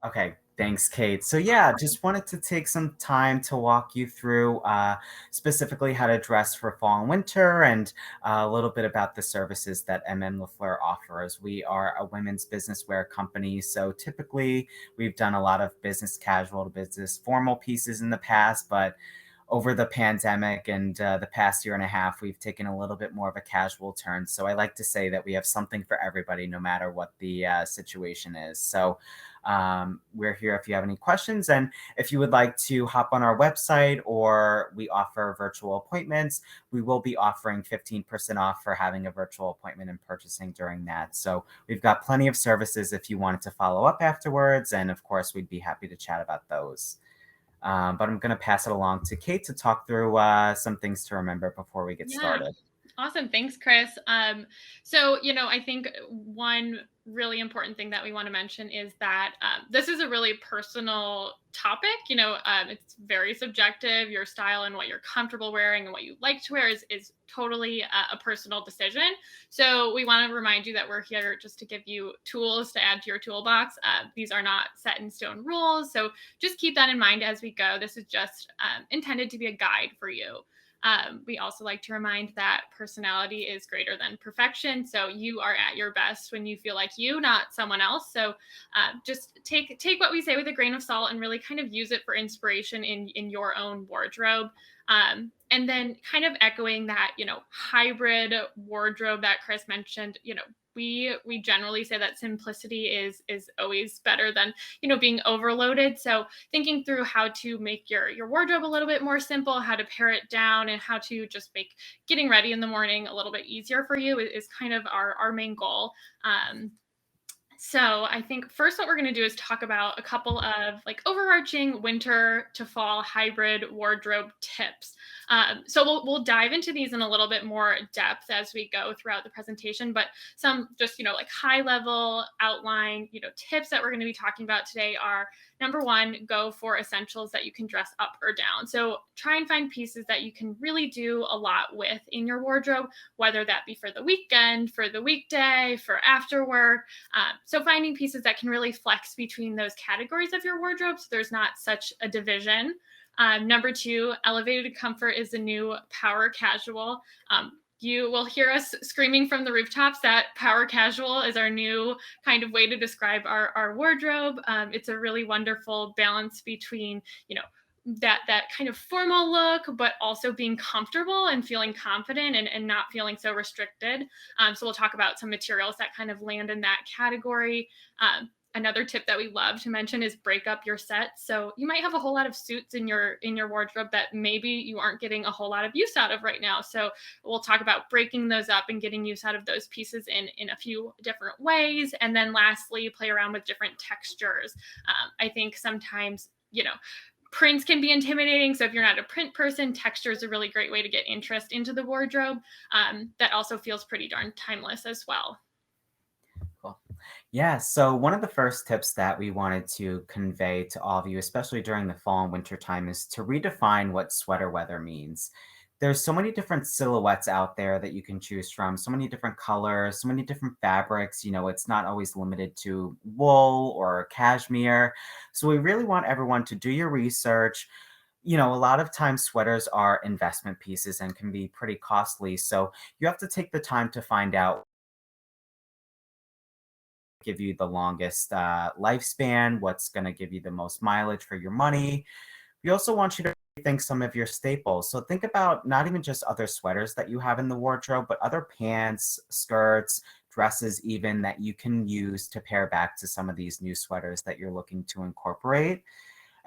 Okay, thanks, Kate. So yeah, just wanted to take some time to walk you through specifically how to dress for fall and winter and a little bit about the services that M.M.LeFleur offers. We are a women's business wear company, so typically we've done a lot of business casual to business formal pieces in the past, but over the pandemic and the past year and a half, we've taken a little bit more of a casual turn. So I like to say that we have something for everybody, no matter what the situation is. So we're here if you have any questions. And if you would like to hop on our website or we offer virtual appointments, we will be offering 15% off for having a virtual appointment and purchasing during that. So we've got plenty of services if you wanted to follow up afterwards. And of course, we'd be happy to chat about those. But I'm going to pass it along to Kate to talk through some things to remember before we get Yeah. started. Awesome. Thanks, Chris. So, I think one really important thing that we want to mention is that this is a really personal topic. It's very subjective. Your style and what you're comfortable wearing and what you like to wear is totally a personal decision. So, we want to remind you that we're here just to give you tools to add to your toolbox. These are not set in stone rules. So, just keep that in mind as we go. This is just intended to be a guide for you. We also like to remind that personality is greater than perfection. So you are at your best when you feel like you, not someone else. So just take what we say with a grain of salt and really kind of use it for inspiration in your own wardrobe. And then kind of echoing that, hybrid wardrobe that Chris mentioned, we generally say that simplicity is always better than being overloaded. So thinking through how to make your wardrobe a little bit more simple, how to pare it down, and how to just make getting ready in the morning a little bit easier for you is kind of our main goal. So I think first what we're going to do is talk about a couple of like overarching winter to fall hybrid wardrobe tips. So we'll dive into these in a little bit more depth as we go throughout the presentation, but some just like high level outline tips that we're going to be talking about today are: number one, go for essentials that you can dress up or down. So try and find pieces that you can really do a lot with in your wardrobe, whether that be for the weekend, for the weekday, for after work. So finding pieces that can really flex between those categories of your wardrobe so there's not such a division. Number two, elevated comfort is the new power casual. You will hear us screaming from the rooftops that power casual is our new kind of way to describe our wardrobe. It's a really wonderful balance between, that kind of formal look, but also being comfortable and feeling confident and not feeling so restricted. So we'll talk about some materials that kind of land in that category. Another tip that we love to mention is break up your sets. So you might have a whole lot of suits in your wardrobe that maybe you aren't getting a whole lot of use out of right now. So we'll talk about breaking those up and getting use out of those pieces in a few different ways. And then lastly, play around with different textures. I think sometimes, prints can be intimidating. So if you're not a print person, texture is a really great way to get interest into the wardrobe. That also feels pretty darn timeless as well. Cool. Yeah, so one of the first tips that we wanted to convey to all of you, especially during the fall and winter time, is to redefine what sweater weather means. There's so many different silhouettes out there that you can choose from, so many different colors, so many different fabrics. It's not always limited to wool or cashmere. So we really want everyone to do your research. A lot of times sweaters are investment pieces and can be pretty costly. So you have to take the time to find out give you the longest lifespan, what's going to give you the most mileage for your money. We also want you to rethink some of your staples. So think about not even just other sweaters that you have in the wardrobe, but other pants, skirts, dresses even that you can use to pair back to some of these new sweaters that you're looking to incorporate.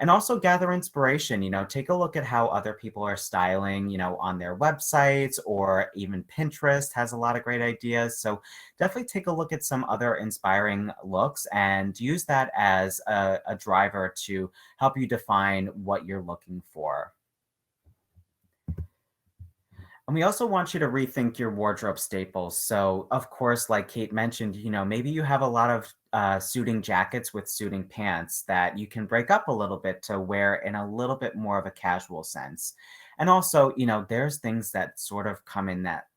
And also gather inspiration. Take a look at how other people are styling, on their websites, or even Pinterest has a lot of great ideas. So definitely take a look at some other inspiring looks and use that as a driver to help you define what you're looking for. And we also want you to rethink your wardrobe staples. So, of course, like Kate mentioned, maybe you have a lot of suiting jackets with suiting pants that you can break up a little bit to wear in a little bit more of a casual sense. And also, there's things that sort of come in that,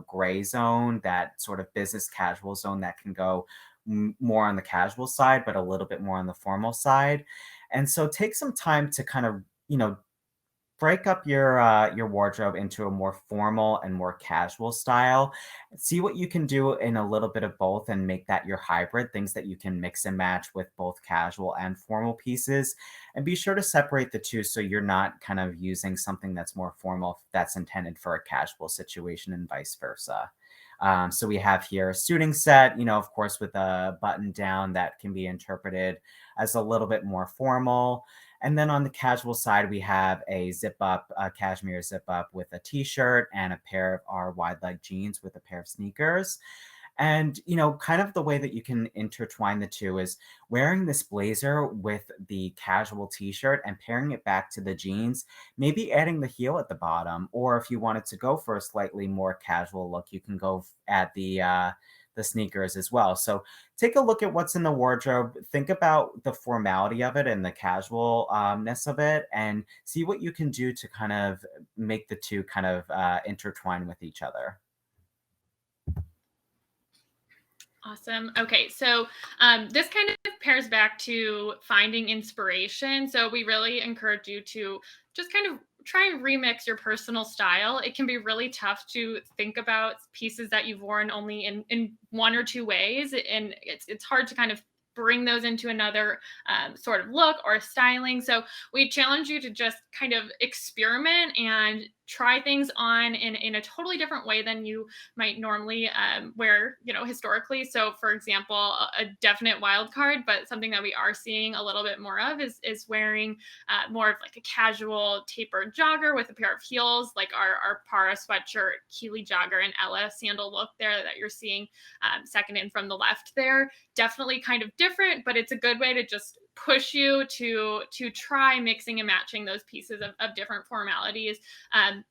gray zone, that sort of business casual zone that can go more on the casual side, but a little bit more on the formal side. And so take some time to kind of, break up your wardrobe into a more formal and more casual style. See what you can do in a little bit of both and make that your hybrid, things that you can mix and match with both casual and formal pieces. And be sure to separate the two so you're not kind of using something that's more formal that's intended for a casual situation and vice versa. So we have here a suiting set, of course, with a button down that can be interpreted as a little bit more formal. And then on the casual side, we have a zip up, a cashmere zip up with a t-shirt and a pair of our wide leg jeans with a pair of sneakers. And, kind of the way that you can intertwine the two is wearing this blazer with the casual t-shirt and pairing it back to the jeans, maybe adding the heel at the bottom. Or if you wanted to go for a slightly more casual look, you can go at the sneakers as well. So take a look at what's in the wardrobe, think about the formality of it and the casualness of it, and see what you can do to kind of make the two kind of intertwine with each other. Awesome. Okay, so this kind of pairs back to finding inspiration. So we really encourage you to just kind of try and remix your personal style. It can be really tough to think about pieces that you've worn only in one or two ways, and it's hard to kind of bring those into another sort of look or styling. So we challenge you to just kind of experiment and try things on in a totally different way than you might normally wear, historically. So, for example, a definite wild card, but something that we are seeing a little bit more of is wearing more of like a casual tapered jogger with a pair of heels, like our Para sweatshirt, Keeley jogger, and Ella sandal look there that you're seeing second in from the left there. Definitely kind of different, but it's a good way to just push you to try mixing and matching those pieces of different formalities.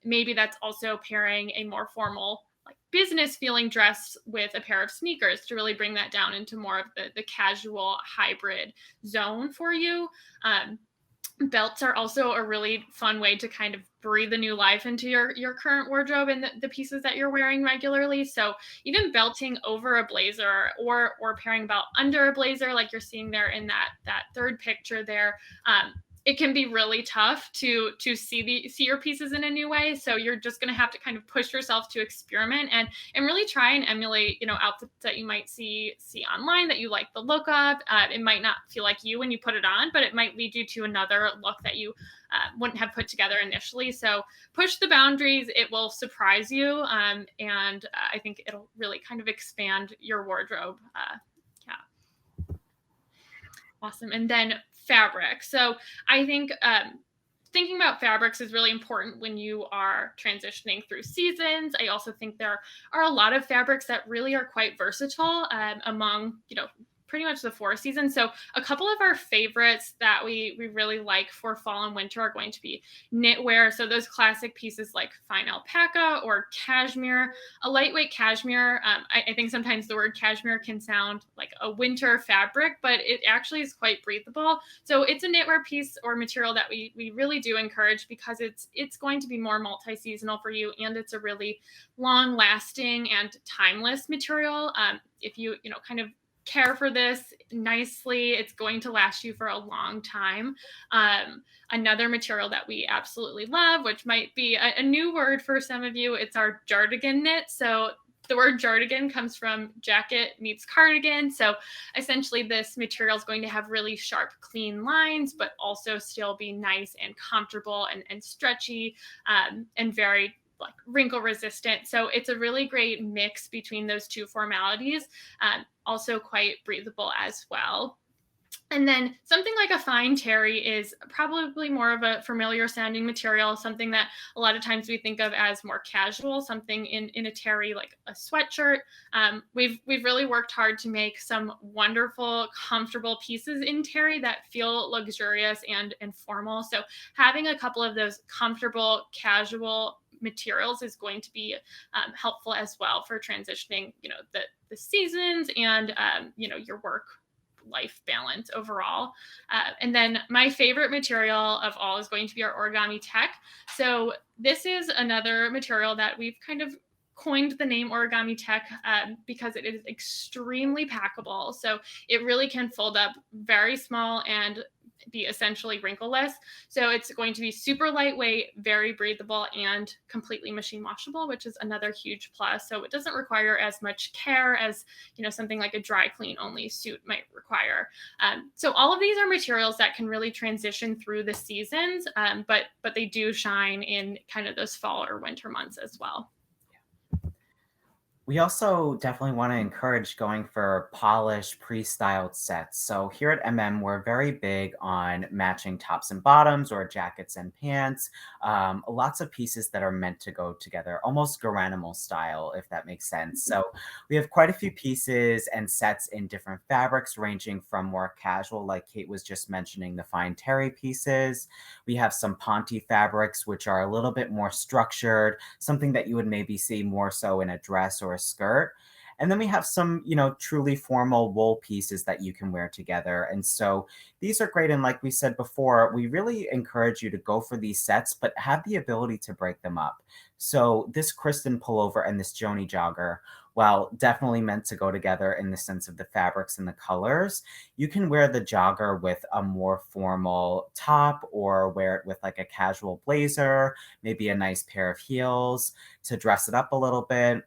Maybe that's also pairing a more formal, like business feeling dress with a pair of sneakers to really bring that down into more of the casual hybrid zone for you. Belts are also a really fun way to kind of breathe a new life into your current wardrobe and the pieces that you're wearing regularly. So even belting over a blazer or pairing belt under a blazer, like you're seeing there in that third picture there, it can be really tough to see your pieces in a new way. So you're just going to have to kind of push yourself to experiment and really try and emulate, outfits that you might see online that you like the look of. It might not feel like you when you put it on, but it might lead you to another look that you wouldn't have put together initially. So push the boundaries. It will surprise you. And I think it'll really kind of expand your wardrobe. Yeah. Awesome. And then fabric. So I think thinking about fabrics is really important when you are transitioning through seasons. I also think there are a lot of fabrics that really are quite versatile among, pretty much the four seasons. So a couple of our favorites that we really like for fall and winter are going to be knitwear. So those classic pieces like fine alpaca or cashmere, a lightweight cashmere. I think sometimes the word cashmere can sound like a winter fabric, but it actually is quite breathable. So it's a knitwear piece or material that we really do encourage because it's going to be more multi-seasonal for you, and it's a really long lasting and timeless material. If you kind of care for this nicely, it's going to last you for a long time. Another material that we absolutely love, which might be a new word for some of you, it's our jardigan knit. So the word jardigan comes from jacket meets cardigan. So essentially this material is going to have really sharp, clean lines, but also still be nice and comfortable and stretchy and very like wrinkle resistant. So it's a really great mix between those two formalities, also quite breathable as well. And then something like a fine terry is probably more of a familiar sounding material, something that a lot of times we think of as more casual, something in a terry like a sweatshirt. We've really worked hard to make some wonderful, comfortable pieces in terry that feel luxurious and formal. So having a couple of those comfortable, casual materials is going to be helpful as well for transitioning, the seasons and, your work life balance overall. And then my favorite material of all is going to be our origami tech. So this is another material that we've kind of coined the name Origami Tech because it is extremely packable. So it really can fold up very small and be essentially wrinkleless. So it's going to be super lightweight, very breathable, and completely machine washable, which is another huge plus. So it doesn't require as much care as, something like a dry clean only suit might require. So all of these are materials that can really transition through the seasons, but they do shine in kind of those fall or winter months as well. We also definitely want to encourage going for polished, pre-styled sets. So here at we're very big on matching tops and bottoms or jackets and pants. Lots of pieces that are meant to go together, almost Garanimal style, if that makes sense. So we have quite a few pieces and sets in different fabrics, ranging from more casual, like Kate was just mentioning, the fine terry pieces. We have some Ponte fabrics, which are a little bit more structured, something that you would maybe see more so in a dress or a skirt. And then we have some, truly formal wool pieces that you can wear together. And so these are great. And like we said before, we really encourage you to go for these sets, but have the ability to break them up. So this Kristen pullover and this Joni jogger, while definitely meant to go together in the sense of the fabrics and the colors, you can wear the jogger with a more formal top or wear it with like a casual blazer, maybe a nice pair of heels to dress it up a little bit.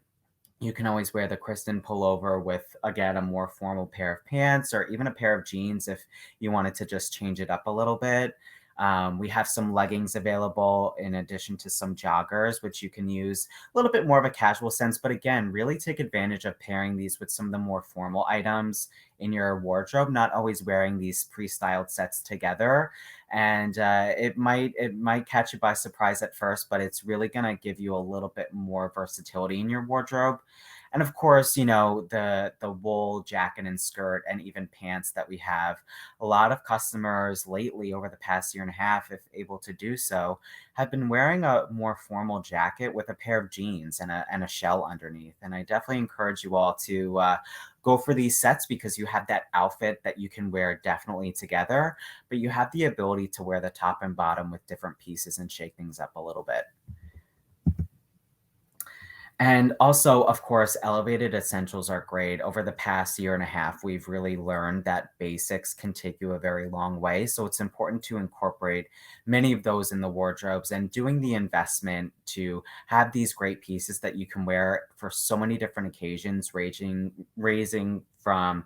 You can always wear the Kristen pullover with, again, a more formal pair of pants or even a pair of jeans if you wanted to just change it up a little bit. We have some leggings available in addition to some joggers, which you can use a little bit more of a casual sense. But again, really take advantage of pairing these with some of the more formal items in your wardrobe, not always wearing these pre-styled sets together. And it might catch you by surprise at first, but it's really going to give you a little bit more versatility in your wardrobe. And of course, the wool jacket and skirt and even pants that we have. A lot of customers lately, over the past year and a half, if able to do so, have been wearing a more formal jacket with a pair of jeans and a shell underneath. And I definitely encourage you all to go for these sets because you have that outfit that you can wear definitely together, but you have the ability to wear the top and bottom with different pieces and shake things up a little bit. And also, of course, elevated essentials are great. Over the past year and a half, we've really learned that basics can take you a very long way. So it's important to incorporate many of those in the wardrobes and doing the investment to have these great pieces that you can wear for so many different occasions, raising from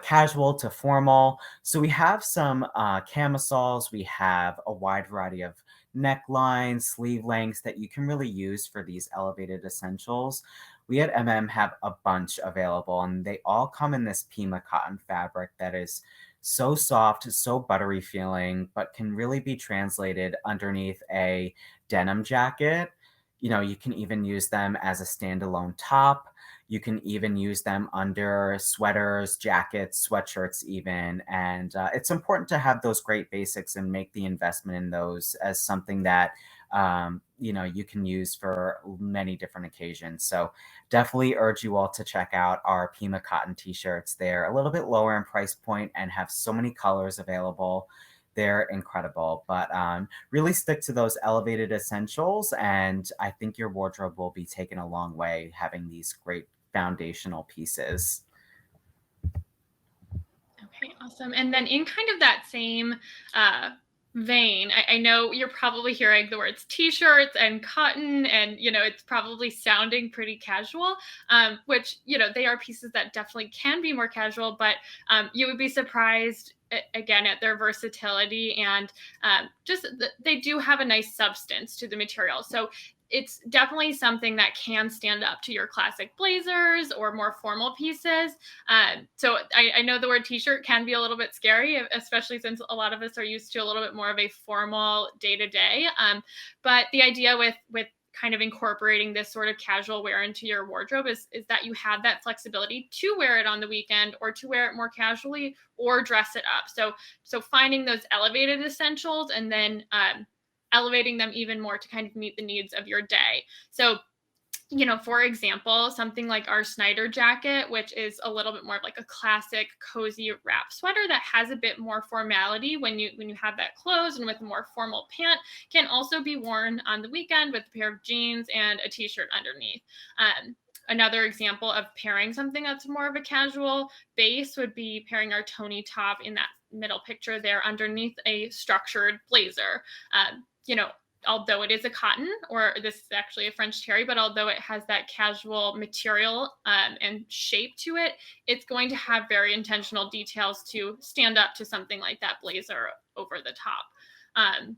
casual to formal. So we have some camisoles. We have a wide variety of necklines, sleeve lengths that you can really use for these elevated essentials. We at have a bunch available, and they all come in this Pima cotton fabric that is so soft, so buttery feeling, but can really be translated underneath a denim jacket. You can even use them as a standalone top. You can even use them under sweaters, jackets, sweatshirts, even. And it's important to have those great basics and make the investment in those as something that you can use for many different occasions. So definitely urge you all to check out our Pima cotton t-shirts. They're a little bit lower in price point and have so many colors available. They're incredible, but really stick to those elevated essentials. And I think your wardrobe will be taken a long way having these great foundational pieces. Okay, awesome. And then in kind of that same vein, I know you're probably hearing the words t-shirts and cotton, and it's probably sounding pretty casual, which they are pieces that definitely can be more casual, but you would be surprised again at their versatility and they do have a nice substance to the material. So it's definitely something that can stand up to your classic blazers or more formal pieces. So I know the word t-shirt can be a little bit scary, especially since a lot of us are used to a little bit more of a formal day-to-day. But the idea with kind of incorporating this sort of casual wear into your wardrobe is that you have that flexibility to wear it on the weekend or to wear it more casually or dress it up. So finding those elevated essentials and then elevating them even more to kind of meet the needs of your day. So For example, something like our Snyder jacket, which is a little bit more of like a classic cozy wrap sweater that has a bit more formality when you have that closed and with a more formal pant, can also be worn on the weekend with a pair of jeans and a t-shirt underneath. Another example of pairing something that's more of a casual base would be pairing our Tony top in that middle picture there underneath a structured blazer. You know, although it is a cotton, or this is actually a French terry, but although it has that casual material and shape to it, it's going to have very intentional details to stand up to something like that blazer over the top. Um,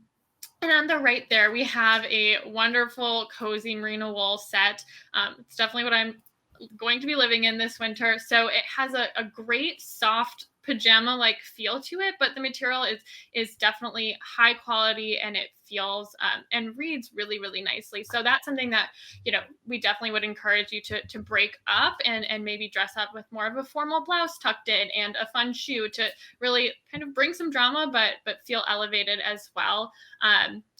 and on the right there, we have a wonderful cozy merino wool set. It's definitely what I'm going to be living in this winter. So it has a great soft pajama like feel to it, but the material is definitely high quality, and it feels and reads really, really nicely. So that's something that we definitely would encourage you to break up and maybe dress up with more of a formal blouse tucked in and a fun shoe to really kind of bring some drama, but feel elevated as well.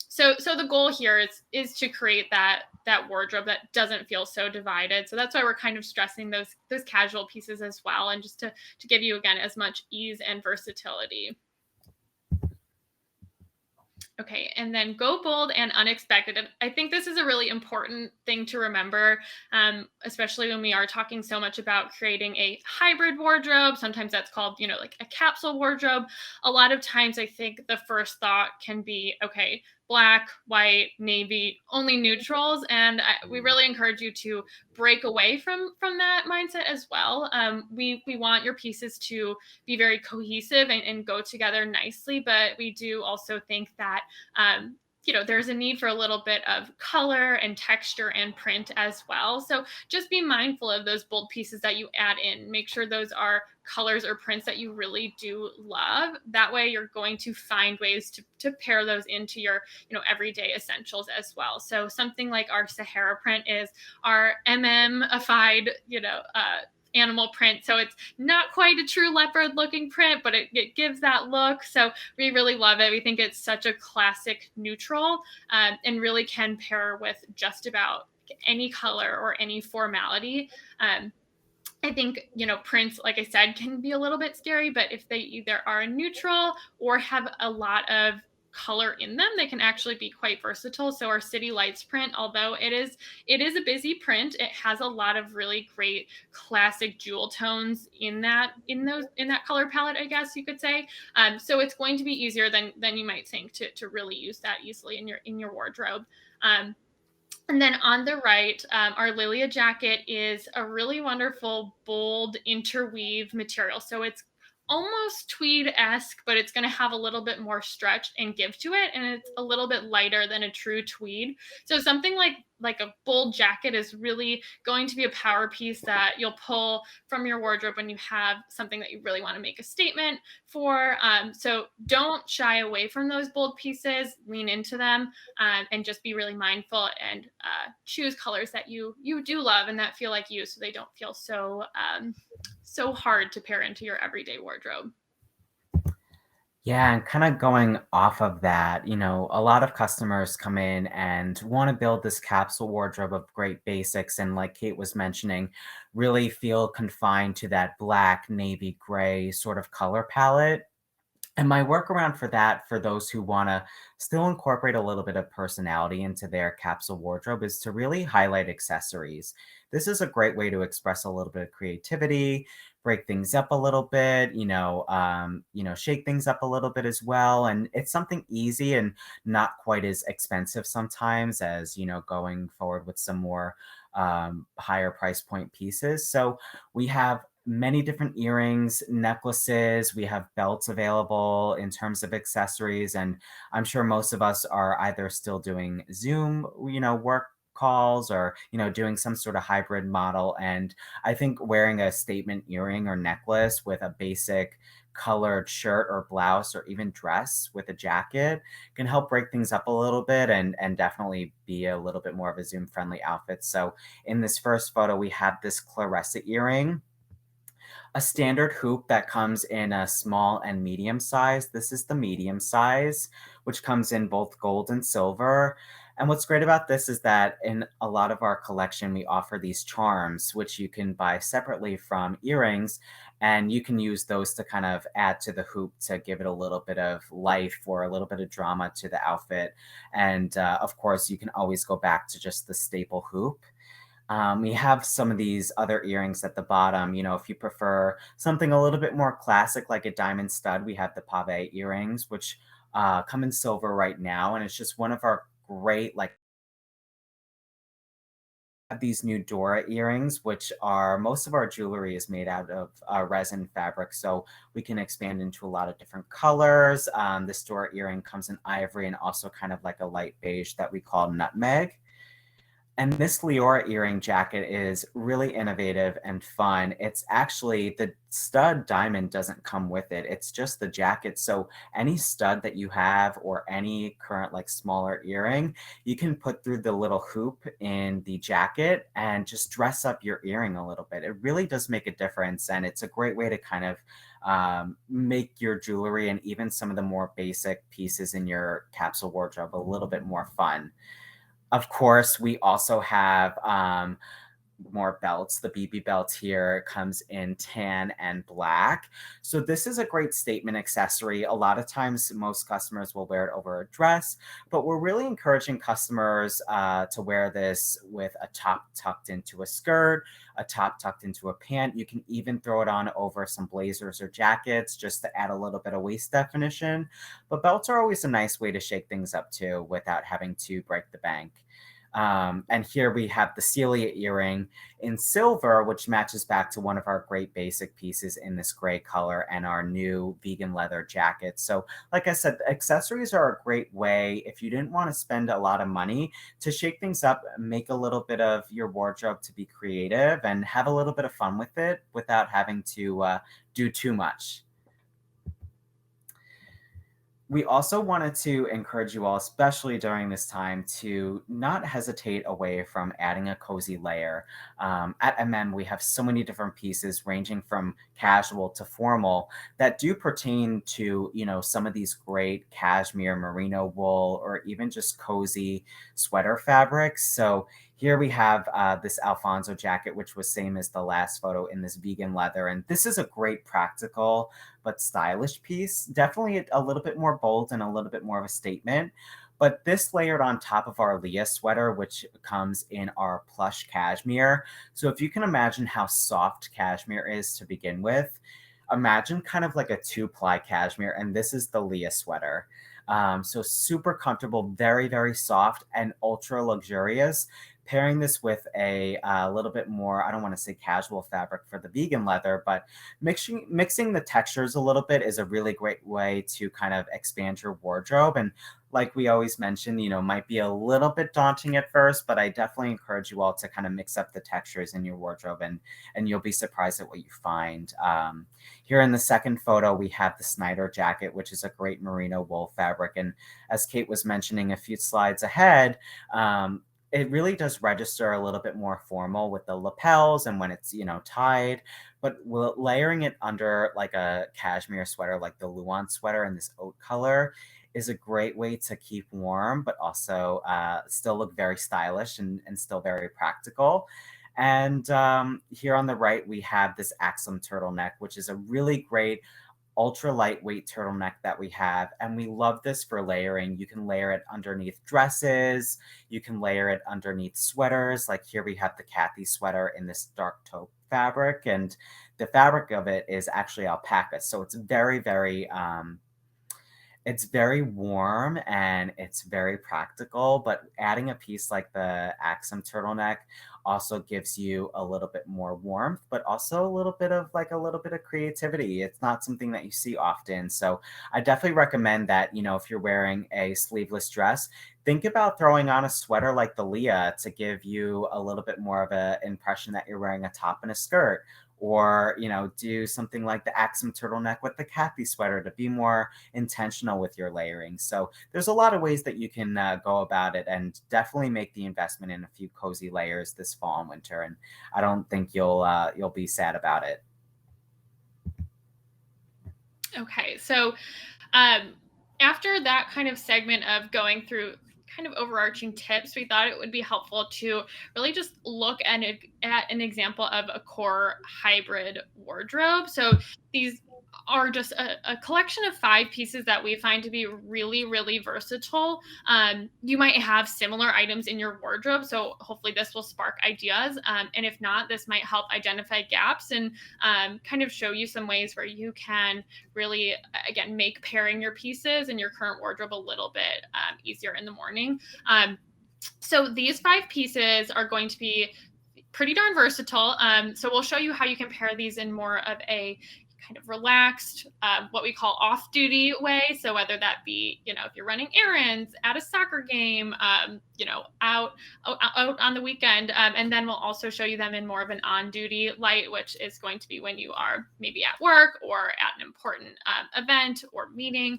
So the goal here is to create that wardrobe that doesn't feel so divided. So that's why we're kind of stressing those casual pieces as well, and just to give you again as much ease and versatility. Okay, and then go bold and unexpected. And I think this is a really important thing to remember, especially when we are talking so much about creating a hybrid wardrobe. Sometimes that's called, like a capsule wardrobe. A lot of times I think the first thought can be, okay, black, white, navy, only neutrals. And we really encourage you to break away from that mindset as well. We want your pieces to be very cohesive and go together nicely, but we do also think that um, there's a need for a little bit of color and texture and print as well. So just be mindful of those bold pieces that you add in. Make sure those are colors or prints that you really do love. That way you're going to find ways to pair those into your, everyday essentials as well. So something like our Sahara print is our MM-ified, animal print. So it's not quite a true leopard looking print, but it gives that look. So we really love it. We think it's such a classic neutral, and really can pair with just about any color or any formality. I think, prints, like I said, can be a little bit scary, but if they either are neutral or have a lot of color in them, they can actually be quite versatile. So our City Lights print, although it is a busy print, it has a lot of really great classic jewel tones in that color palette, I guess you could say. So it's going to be easier than you might think to really use that easily in your wardrobe. And then on the right, our Lilia jacket is a really wonderful, bold interweave material. So it's almost tweed-esque, but it's going to have a little bit more stretch and give to it, and it's a little bit lighter than a true tweed. So something like a bold jacket is really going to be a power piece that you'll pull from your wardrobe when you have something that you really want to make a statement for. So don't shy away from those bold pieces, lean into them, and just be really mindful and choose colors that you do love and that feel like you, so they don't feel so hard to pair into your everyday wardrobe. Yeah, and kind of going off of that, a lot of customers come in and want to build this capsule wardrobe of great basics. And like Kate was mentioning, really feel confined to that black, navy, gray sort of color palette. And my workaround for that, for those who want to still incorporate a little bit of personality into their capsule wardrobe, is to really highlight accessories. This is a great way to express a little bit of creativity, break things up a little bit, shake things up a little bit as well. And it's something easy and not quite as expensive sometimes as, going forward with some more higher price point pieces. So we have many different earrings, necklaces. We have belts available in terms of accessories. And I'm sure most of us are either still doing Zoom, work calls, or, doing some sort of hybrid model. And I think wearing a statement earring or necklace with a basic colored shirt or blouse or even dress with a jacket can help break things up a little bit and definitely be a little bit more of a Zoom friendly outfit. So in this first photo, we have this Clarissa earring, a standard hoop that comes in a small and medium size. This is the medium size, which comes in both gold and silver. And what's great about this is that in a lot of our collection, we offer these charms, which you can buy separately from earrings, and you can use those to kind of add to the hoop to give it a little bit of life or a little bit of drama to the outfit. And of course, you can always go back to just the staple hoop. We have some of these other earrings at the bottom. If you prefer something a little bit more classic, like a diamond stud, we have the pave earrings, which come in silver right now. And it's just one of our great, like, these new Dora earrings, which are most of our jewelry is made out of resin fabric. So we can expand into a lot of different colors. This Dora earring comes in ivory and also kind of like a light beige that we call nutmeg. And this Leora earring jacket is really innovative and fun. It's actually the stud diamond doesn't come with it. It's just the jacket. So any stud that you have or any current like smaller earring, you can put through the little hoop in the jacket and just dress up your earring a little bit. It really does make a difference. And it's a great way to kind of make your jewelry and even some of the more basic pieces in your capsule wardrobe a little bit more fun. Of course, we also have more belts. The BB belt here comes in tan and black. So this is a great statement accessory. A lot of times, most customers will wear it over a dress, but we're really encouraging customers to wear this with a top tucked into a skirt, a top tucked into a pant. You can even throw it on over some blazers or jackets just to add a little bit of waist definition. But belts are always a nice way to shake things up too without having to break the bank. And here we have the Celia earring in silver, which matches back to one of our great basic pieces in this gray color and our new vegan leather jacket. So, like I said, accessories are a great way if you didn't want to spend a lot of money to shake things up, make a little bit of your wardrobe to be creative and have a little bit of fun with it without having to do too much. We also wanted to encourage you all, especially during this time, to not hesitate away from adding a cozy layer. At MM, we have so many different pieces ranging from casual to formal that do pertain to, some of these great cashmere, merino wool, or even just cozy sweater fabrics. So here we have this Alfonso jacket, which was same as the last photo in this vegan leather. And this is a great practical but stylish piece. Definitely a little bit more bold and a little bit more of a statement. But this layered on top of our Leah sweater, which comes in our plush cashmere. So if you can imagine how soft cashmere is to begin with, imagine kind of like a two-ply cashmere, and this is the Leah sweater. So super comfortable, very, very soft, and ultra luxurious. Pairing this with a little bit more, I don't want to say casual fabric for the vegan leather, but mixing the textures a little bit is a really great way to kind of expand your wardrobe. And like we always mention, might be a little bit daunting at first, but I definitely encourage you all to kind of mix up the textures in your wardrobe, and you'll be surprised at what you find. Here in the second photo, we have the Snyder jacket, which is a great merino wool fabric. And as Kate was mentioning a few slides ahead, it really does register a little bit more formal with the lapels and when it's, tied, but layering it under like a cashmere sweater, like the Luan sweater in this oat color, is a great way to keep warm, but also still look very stylish and still very practical. And here on the right, we have this Axum turtleneck, which is a really great ultra lightweight turtleneck that we have. And we love this for layering. You can layer it underneath dresses. You can layer it underneath sweaters. Like here we have the Kathy sweater in this dark taupe fabric. And the fabric of it is actually alpaca. So it's very warm and it's very practical, but adding a piece like the Axum turtleneck also gives you a little bit more warmth, but also a little bit of creativity. It's not something that you see often. So I definitely recommend that, if you're wearing a sleeveless dress, think about throwing on a sweater like the Leah to give you a little bit more of an impression that you're wearing a top and a skirt, or do something like the Axum turtleneck with the Kathy sweater to be more intentional with your layering. So there's a lot of ways that you can go about it, and definitely make the investment in a few cozy layers this fall and winter. And I don't think you'll be sad about it. Okay, so um, after that kind of segment of going through kind of overarching tips, we thought it would be helpful to really just look at an example of a core hybrid wardrobe. So these are just a collection of 5 pieces that we find to be really, really versatile. You might have similar items in your wardrobe, so hopefully this will spark ideas. And if not, this might help identify gaps and kind of show you some ways where you can really, again, make pairing your pieces and your current wardrobe a little bit easier in the morning. So these 5 pieces are going to be pretty darn versatile. So we'll show you how you can pair these in more of a kind of relaxed, what we call off-duty way. So whether that be, if you're running errands, at a soccer game, out on the weekend, and then we'll also show you them in more of an on-duty light, which is going to be when you are maybe at work or at an important event or meeting.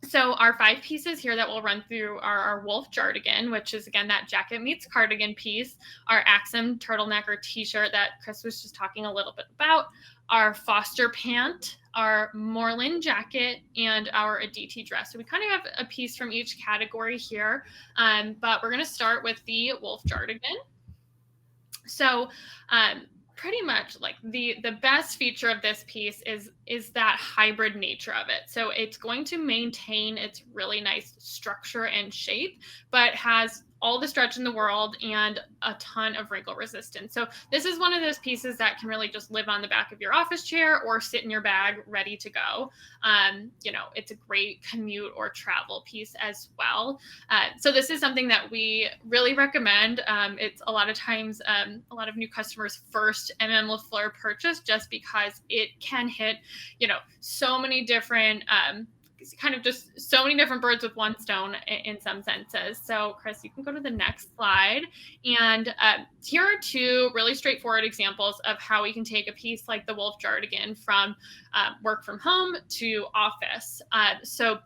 So our 5 pieces here that we'll run through are our wolf jardigan, which is again that jacket meets cardigan piece, our Axum turtleneck or t-shirt that Chris was just talking a little bit about, our Foster pant, our Moreland jacket, and our Aditi dress. So we kind of have a piece from each category here, but we're going to start with the wolf jardigan. So pretty much like the best feature of this piece is that hybrid nature of it. So it's going to maintain its really nice structure and shape, but has all the stretch in the world and a ton of wrinkle resistance. So this is one of those pieces that can really just live on the back of your office chair or sit in your bag ready to go. It's a great commute or travel piece as well. So this is something that we really recommend. It's a lot of times a lot of new customers' first M.M.LeFleur purchase, just because it can hit, so many different kind of just so many different birds with one stone in some senses. So Chris, you can go to the next slide. And here are 2 really straightforward examples of how we can take a piece like the wolf jardigan from work from home to office. So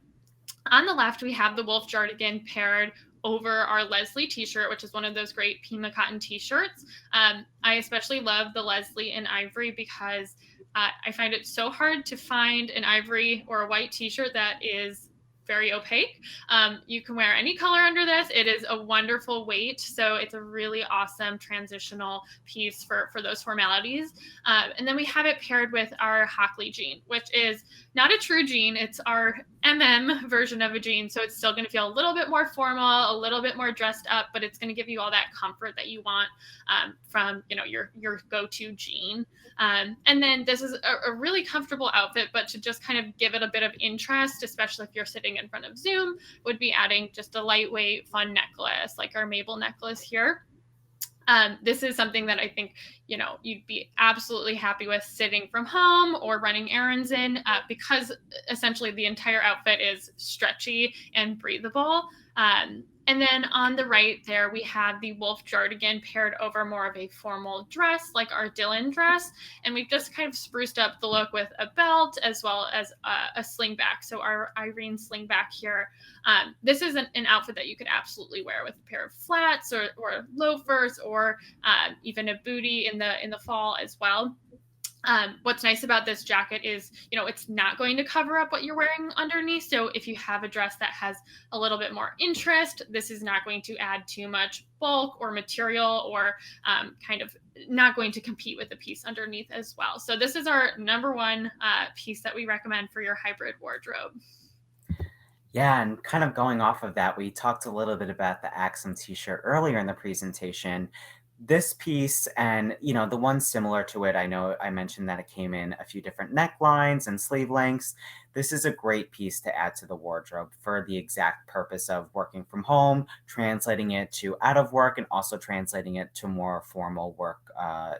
on the left, we have the wolf jardigan paired over our Leslie t-shirt, which is one of those great Pima cotton t-shirts. I especially love the Leslie in ivory because I find it so hard to find an ivory or a white t-shirt that is very opaque. You can wear any color under this. It is a wonderful weight. So it's a really awesome transitional piece for those formalities. And then we have it paired with our Hockley jean, which is not a true jean. It's our version of a jean. So it's still going to feel a little bit more formal, a little bit more dressed up, but it's going to give you all that comfort that you want from, your go-to jean. And then this is a really comfortable outfit, but to just kind of give it a bit of interest, especially if you're sitting in front of Zoom, would be adding just a lightweight, fun necklace, like our Mabel necklace here. This is something that I think, you'd be absolutely happy with sitting from home or running errands in, because essentially the entire outfit is stretchy and breathable. And then on the right there, we have the wolf jardigan paired over more of a formal dress, like our Dylan dress. And we've just kind of spruced up the look with a belt as well as a slingback. So our Irene slingback here. This is an outfit that you could absolutely wear with a pair of flats or loafers or even a bootie in the fall as well. What's nice about this jacket is, it's not going to cover up what you're wearing underneath. So if you have a dress that has a little bit more interest, this is not going to add too much bulk or material or kind of not going to compete with the piece underneath as well. So this is our number 1 piece that we recommend for your hybrid wardrobe. Yeah, and kind of going off of that, we talked a little bit about the Axum t-shirt earlier in the presentation. This piece and, the one similar to it, I know I mentioned that it came in a few different necklines and sleeve lengths. This is a great piece to add to the wardrobe for the exact purpose of working from home, translating it to out of work, and also translating it to more formal work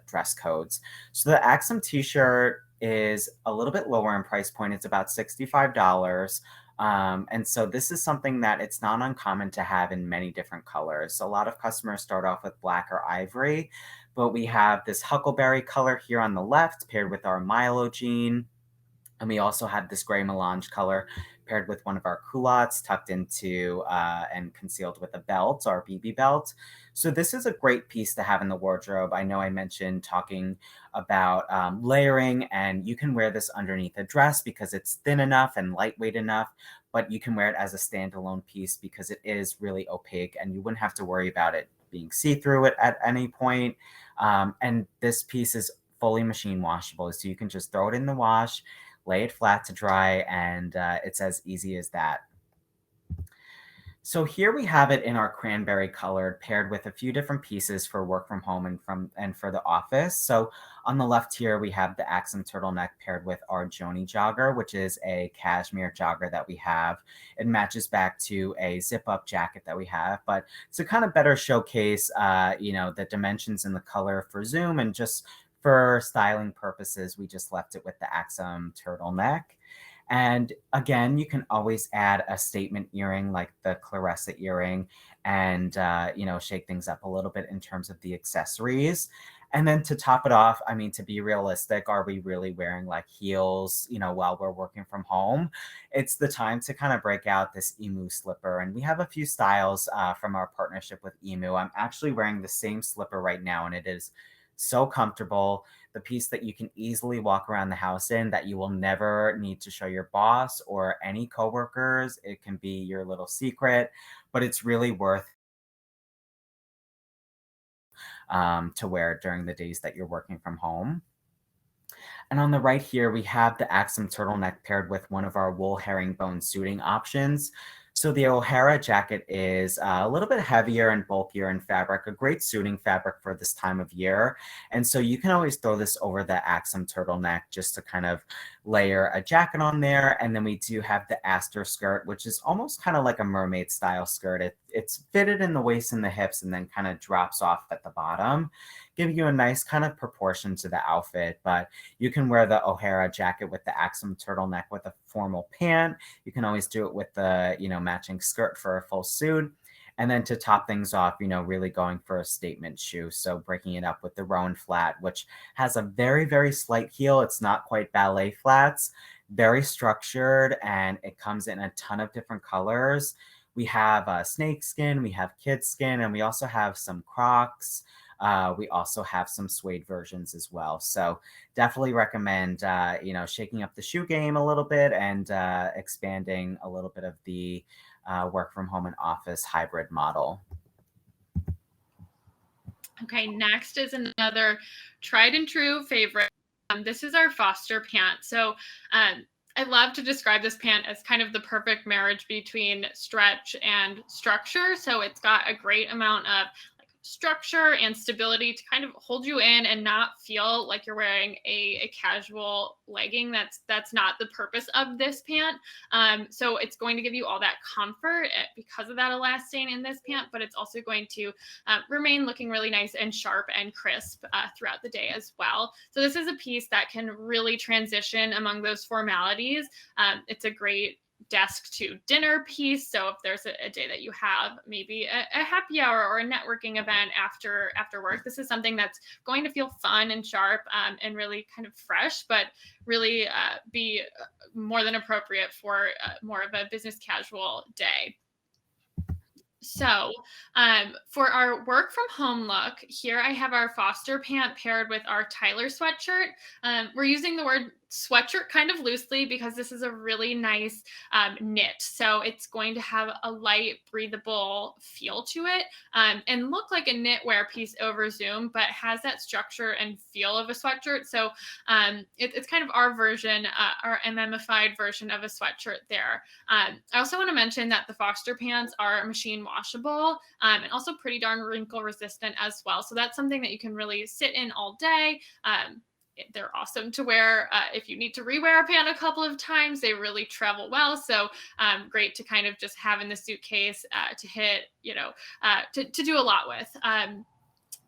dress codes. So the Axum t-shirt is a little bit lower in price point. It's about $65. And so this is something that it's not uncommon to have in many different colors. A lot of customers start off with black or ivory, but we have this huckleberry color here on the left paired with our Milo jean. And we also had this gray melange color paired with one of our culottes tucked into and concealed with a belt, our BB belt. So this is a great piece to have in the wardrobe. I know I mentioned talking about layering, and you can wear this underneath a dress because it's thin enough and lightweight enough, but you can wear it as a standalone piece because it is really opaque and you wouldn't have to worry about it being see-through at any point. And this piece is fully machine washable, so you can just throw it in the wash, lay it flat to dry, and it's as easy as that. So here we have it in our cranberry colored, paired with a few different pieces for work from home and for the office. So on the left here, we have the Axum turtleneck paired with our Joni jogger, which is a cashmere jogger that we have. It matches back to a zip-up jacket that we have, but to kind of better showcase, the dimensions and the color for Zoom, and just for styling purposes, we just left it with the Axum turtleneck. And again, you can always add a statement earring like the Clarissa earring and, shake things up a little bit in terms of the accessories. And then to top it off, I mean, to be realistic, are we really wearing like heels, while we're working from home? It's the time to kind of break out this emu slipper. And we have a few styles from our partnership with Emu. I'm actually wearing the same slipper right now, and it is so comfortable, the piece that you can easily walk around the house in, that you will never need to show your boss or any coworkers. It can be your little secret, but it's really worth to wear during the days that you're working from home. And on the right here, we have the Axum turtleneck paired with one of our wool herringbone suiting options. So the O'Hara jacket is a little bit heavier and bulkier in fabric, a great suiting fabric for this time of year. And so you can always throw this over the Axum turtleneck just to kind of layer a jacket on there. And then we do have the Aster skirt, which is almost kind of like a mermaid style skirt. It's fitted in the waist and the hips and then kind of drops off at the bottom, giving you a nice kind of proportion to the outfit. But you can wear the O'Hara jacket with the Axum turtleneck with a formal pant. You can always do it with the, matching skirt for a full suit. And then to top things off, really going for a statement shoe. So breaking it up with the Rowan flat, which has a very, very slight heel. It's not quite ballet flats, very structured, and it comes in a ton of different colors. We have snake skin, we have kid skin, and we also have some Crocs. We also have some suede versions as well. So definitely recommend, shaking up the shoe game a little bit and expanding a little bit of the work from home and office hybrid model. Okay, next is another tried and true favorite. This is our Foster pant. So I love to describe this pant as kind of the perfect marriage between stretch and structure. So it's got a great amount of structure and stability to kind of hold you in and not feel like you're wearing a casual legging. That's not the purpose of this pant. So it's going to give you all that comfort because of that elastane in this pant, but it's also going to remain looking really nice and sharp and crisp throughout the day as well. So this is a piece that can really transition among those formalities. It's a great desk to dinner piece. So if there's a day that you have maybe a happy hour or a networking event after work, this is something that's going to feel fun and sharp and really kind of fresh, but really be more than appropriate for more of a business casual day. So for our work from home look, here I have our Foster pant paired with our Tyler sweatshirt. We're using the word sweatshirt kind of loosely because this is a really nice knit. So it's going to have a light, breathable feel to it and look like a knitwear piece over Zoom, but has that structure and feel of a sweatshirt. So it's kind of our version, our MM-ified version of a sweatshirt there. I also want to mention that the Foster pants are machine washable and also pretty darn wrinkle resistant as well. So that's something that you can really sit in all day. They're awesome to wear if you need to rewear a pant a couple of times. They really travel well. So great to kind of just have in the suitcase to hit, to do a lot with.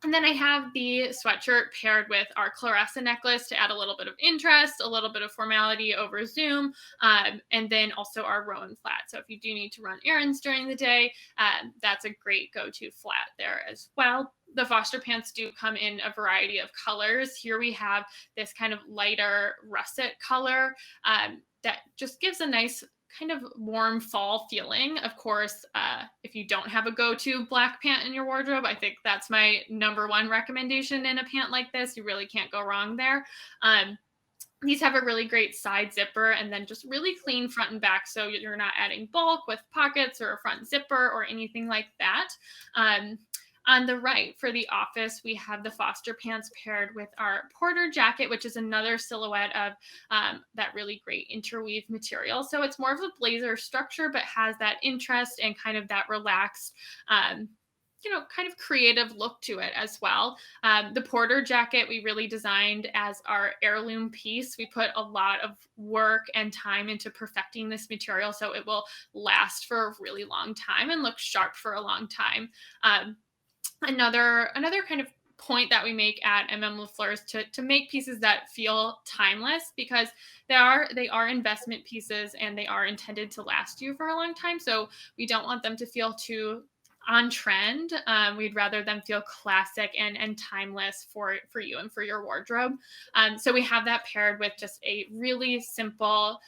And then I have the sweatshirt paired with our Claressa necklace to add a little bit of interest, a little bit of formality over Zoom, and then also our Rowan flat. So if you do need to run errands during the day, that's a great go-to flat there as well. The Foster pants do come in a variety of colors. Here we have this kind of lighter russet color that just gives a nice kind of warm fall feeling. Of course, if you don't have a go-to black pant in your wardrobe, I think that's my number one recommendation in a pant like this. You really can't go wrong there. These have a really great side zipper and then just really clean front and back, so you're not adding bulk with pockets or a front zipper or anything like that. Um, on the right, for the office, we have the Foster pants paired with our Porter jacket, which is another silhouette of that really great interweave material. So it's more of a blazer structure, but has that interest and kind of that relaxed, um, kind of creative look to it as well. The Porter jacket we really designed as our heirloom piece. We put a lot of work and time into perfecting this material so it will last for a really long time and look sharp for a long time. Another kind of point that we make at M.M.LeFleur is to make pieces that feel timeless, because they are investment pieces and they are intended to last you for a long time. So we don't want them to feel too on trend. We'd rather them feel classic and timeless for you and for your wardrobe. So we have that paired with just a really simple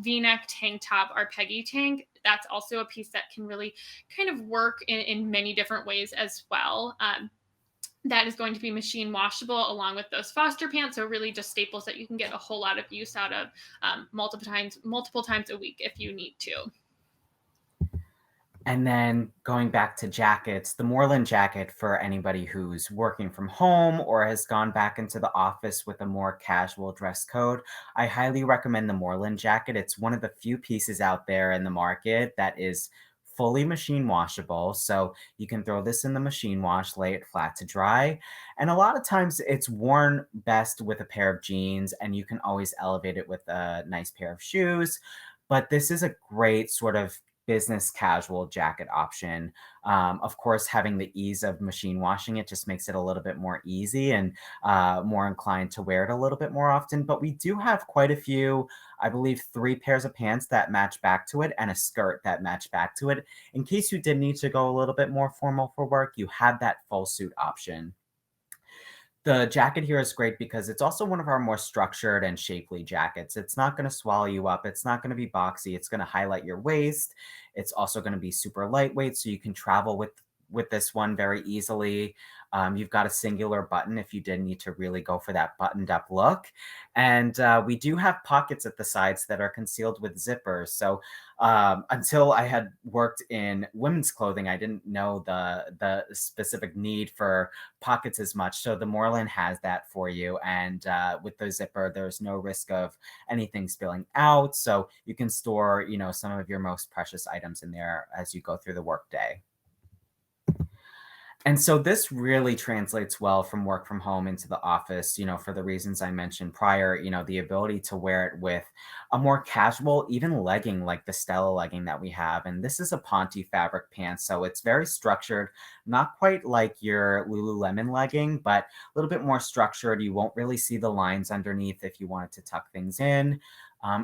V-neck tank top, our Peggy tank. That's also a piece that can really kind of work in many different ways as well. That is going to be machine washable along with those Foster pants. So really just staples that you can get a whole lot of use out of multiple times a week if you need to. And then going back to jackets, the Moreland jacket for anybody who's working from home or has gone back into the office with a more casual dress code, I highly recommend the Moreland jacket. It's one of the few pieces out there in the market that is fully machine washable. So you can throw this in the machine wash, lay it flat to dry. And a lot of times it's worn best with a pair of jeans, and you can always elevate it with a nice pair of shoes. But this is a great sort of business casual jacket option. Of course, having the ease of machine washing it just makes it a little bit more easy and more inclined to wear it a little bit more often. But we do have quite a few, I believe, 3 pairs of pants that match back to it and a skirt that match back to it. In case you did need to go a little bit more formal for work, you have that full suit option. The jacket here is great because it's also one of our more structured and shapely jackets. It's not going to swallow you up. It's not going to be boxy. It's going to highlight your waist. It's also going to be super lightweight, so you can travel with this one very easily. You've got a singular button if you did need to really go for that buttoned up look. And we do have pockets at the sides that are concealed with zippers. So until I had worked in women's clothing, I didn't know the specific need for pockets as much. So the Moreland has that for you. And with the zipper, there's no risk of anything spilling out. So you can store, some of your most precious items in there as you go through the workday. And so this really translates well from work from home into the office, for the reasons I mentioned prior, the ability to wear it with a more casual, even legging like the Stella legging that we have. And this is a Ponte fabric pants. So it's very structured, not quite like your Lululemon legging, but a little bit more structured. You won't really see the lines underneath if you wanted to tuck things in.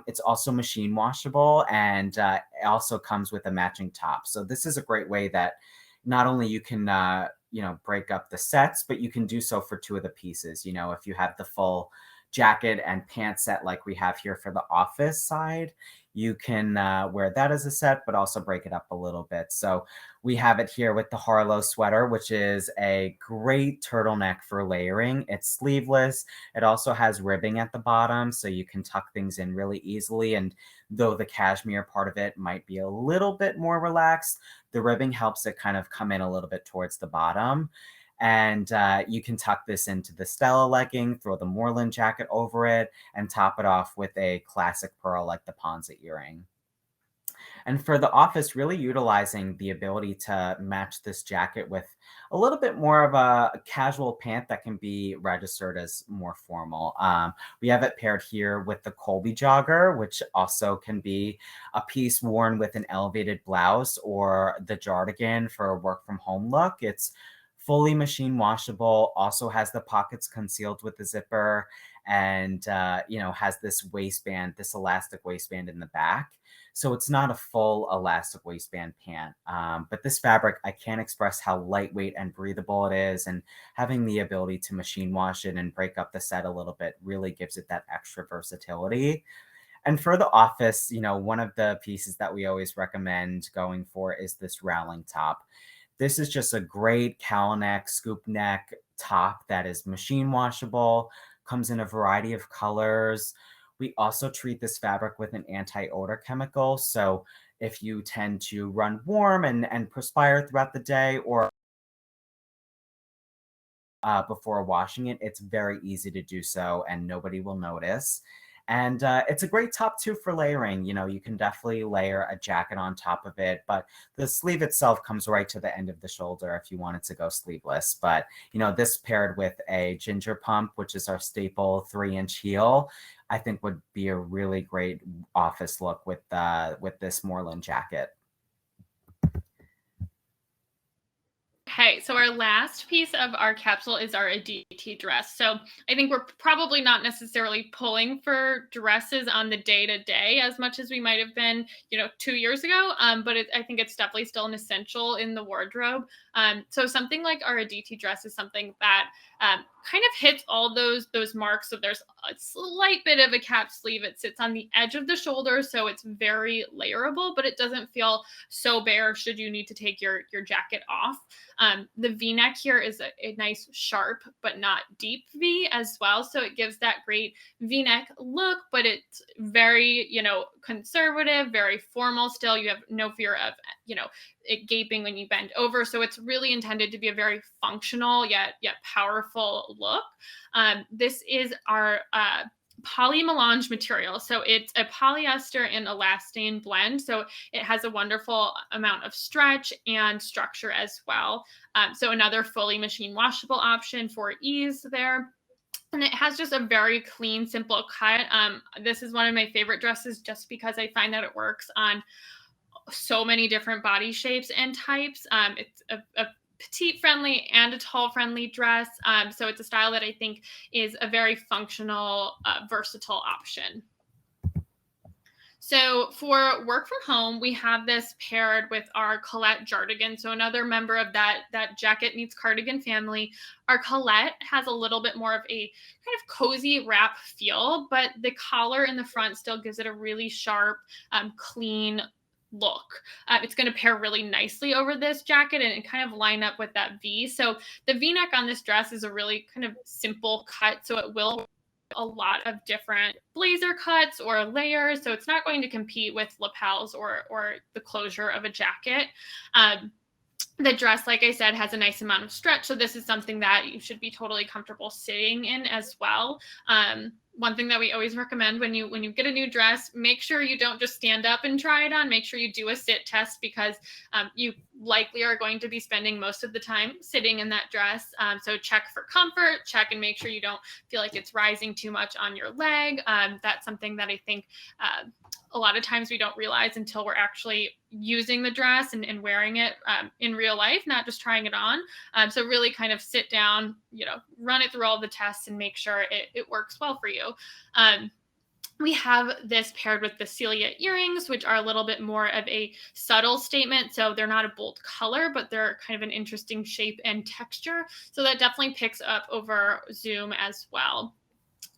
It's also machine washable, and it also comes with a matching top. So this is a great way that not only you can break up the sets, but you can do so for 2 of the pieces. If you have the full jacket and pants set like we have here for the office side, you can wear that as a set, but also break it up a little bit. So we have it here with the Harlow sweater, which is a great turtleneck for layering. It's sleeveless. It also has ribbing at the bottom, so you can tuck things in really easily. And though the cashmere part of it might be a little bit more relaxed, the ribbing helps it kind of come in a little bit towards the bottom. And you can tuck this into the Stella legging, throw the Moreland jacket over it, and top it off with a classic pearl like the Ponza earring. And for the office, really utilizing the ability to match this jacket with a little bit more of a casual pant that can be registered as more formal. We have it paired here with the Colby jogger, which also can be a piece worn with an elevated blouse or the jardigan for a work from home look. It's fully machine washable, also has the pockets concealed with the zipper, and has this waistband, this elastic waistband in the back. So it's not a full elastic waistband pant. But this fabric, I can't express how lightweight and breathable it is. And having the ability to machine wash it and break up the set a little bit really gives it that extra versatility. And for the office, one of the pieces that we always recommend going for is this rowling top. This is just a great cowl neck, scoop neck top that is machine washable, comes in a variety of colors. We also treat this fabric with an anti-odor chemical. So if you tend to run warm and perspire throughout the day, or before washing it, it's very easy to do so and nobody will notice. And it's a great top too for layering. You can definitely layer a jacket on top of it, but the sleeve itself comes right to the end of the shoulder if you wanted to go sleeveless. But this paired with a ginger pump, which is our staple 3-inch heel, I think would be a really great office look with this Moreland jacket. Okay, so our last piece of our capsule is our Aditi dress. So I think we're probably not necessarily pulling for dresses on the day to day as much as we might have been, 2 years ago. But I think it's definitely still an essential in the wardrobe. So something like our Aditi dress is something that kind of hits all those marks. So there's a slight bit of a cap sleeve. It sits on the edge of the shoulder, so it's very layerable, but it doesn't feel so bare should you need to take your jacket off. The V-neck here is a nice sharp but not deep V as well. So it gives that great V-neck look, but it's very, conservative, very formal still. You have no fear of, it gaping when you bend over. So it's really intended to be a very functional yet powerful look. This is our poly melange material. So it's a polyester and elastane blend. So it has a wonderful amount of stretch and structure as well. So another fully machine washable option for ease there. And it has just a very clean, simple cut. This is one of my favorite dresses just because I find that it works on so many different body shapes and types. It's a petite friendly and a tall friendly dress. So it's a style that I think is a very functional, versatile option. So for work from home, we have this paired with our Colette Jardigan. So another member of that jacket meets cardigan family. Our Colette has a little bit more of a kind of cozy wrap feel, but the collar in the front still gives it a really sharp, clean look. It's going to pair really nicely over this jacket and kind of line up with that V. So the V-neck on this dress is a really kind of simple cut. So it will a lot of different blazer cuts or layers. So it's not going to compete with lapels or the closure of a jacket. The dress, like I said, has a nice amount of stretch. So this is something that you should be totally comfortable sitting in as well. One thing that we always recommend when you get a new dress, make sure you don't just stand up and try it on. Make sure you do a sit test because you likely are going to be spending most of the time sitting in that dress. So check for comfort, check and make sure you don't feel like it's rising too much on your leg. That's something that I think a lot of times we don't realize until we're actually using the dress and wearing it in real life, not just trying it on. So really kind of sit down, run it through all the tests and make sure it works well for you. We have this paired with the Celia earrings, which are a little bit more of a subtle statement. So they're not a bold color, but they're kind of an interesting shape and texture. So that definitely picks up over Zoom as well.